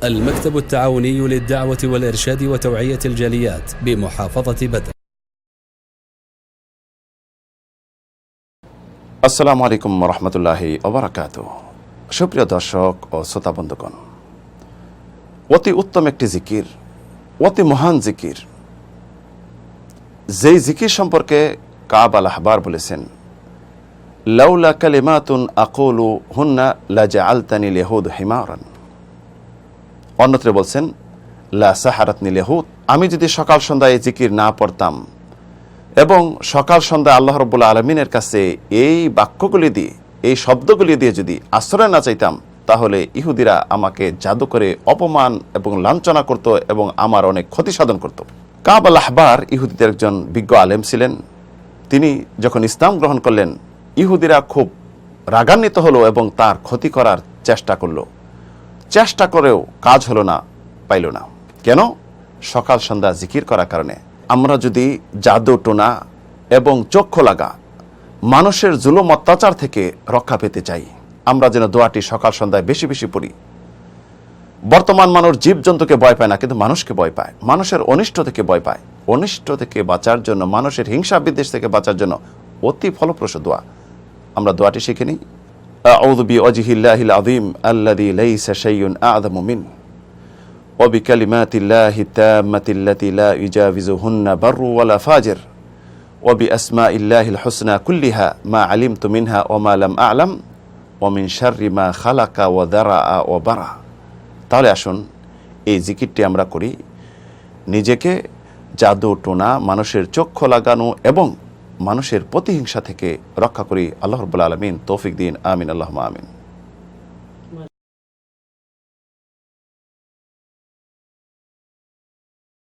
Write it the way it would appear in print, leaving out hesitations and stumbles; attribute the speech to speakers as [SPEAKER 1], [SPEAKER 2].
[SPEAKER 1] المكتب التعاوني للدعوة والإرشاد وتوعية الجاليات بمحافظة بدر।
[SPEAKER 2] আসসালামু আলাইকুম রহমতুল্লাহি ওবারাকাতুহ। সুপ্রিয় দর্শক ও শ্রোতা বন্ধুগণ, অতি উত্তম একটি জিকির, অতি মহান জিকির, যেই জিকির সম্পর্কে কাব আল আহবার বলেছেন, লাউলা কালিমাতুন আকুলু হুন্না লাজআলতানিল ইয়াহুদ হিমারান। অন্যত্র বলছেন লা সাহারাতনিল ইয়াহুদ। আমি যদি সকাল সন্ধ্যায় এই জিকির না পড়তাম এবং সকাল সন্ধ্যা আল্লাহ রাব্বুল আলামিনের কাছে এই বাক্যগুলি দিয়ে, এই শব্দগুলি দিয়ে যদি আশ্রয় না চাইতাম, তাহলে ইহুদিরা আমাকে জাদু করে অপমান এবং লাঞ্ছনা করত এবং আমার অনেক ক্ষতি সাধন করত। কাব আল আহবার ইহুদিদের একজন বিজ্ঞ আলেম ছিলেন। তিনি যখন ইসলাম গ্রহণ করলেন, ইহুদিরা খুব রাগান্বিত হলো এবং তার ক্ষতি করার চেষ্টা করলো। চেষ্টা করেও কাজ হলো না, পাইল না। কেন? সকাল সন্ধ্যা জিকির করার কারণে। আমরা যদি জাদু টোনা এবং চক্ষু লাগা মানুষের জুলুম অত্যাচার থেকে রক্ষা পেতে চাই, আমরা যেন দোয়াটি সকাল সন্ধ্যায় বেশি বেশি পড়ি। বর্তমান মানুষ জীবজন্তুকে ভয় পায় না, কিন্তু মানুষকে ভয় পায়, মানুষের অনিষ্ট থেকে ভয় পায়। অনিষ্ট থেকে বাঁচার জন্য, মানুষের হিংসা বিদ্বেষ থেকে বাঁচার জন্য অতি ফলপ্রসূ দোয়া। আমরা দোয়াটি শিখে নিই। আউযু বিওয়াজহিল্লাহিল আযীম আল্লাযী লাইসা শাইউন আ'যামু মিন ওয়া বিকালিমাতিল্লাহি তাম্মাতিল্লাতী লা ইউজাবিজুহুন্না বাররু ওয়ালা ফাজির ওয়া বিআসমাইল্লাহিল হুসনা কুল্লিহা মা আলিমতু মিনহা ওয়া মা লাম আ'লাম ওয়া মিন শাররি মা খালাকা ওয়া যারাআ ওয়া বারা। তাহলে আসুন এই জিকিরটি আমরা করি, নিজেকে জাদু টোনা, মানুষের চক্ষু লাগানো এবং মানুষের প্রতিহিংসা থেকে রক্ষা করি। আল্লাহ রাব্বুল আলামিন তৌফিক দিন। আমিন, আল্লাহুম্মা আমিন।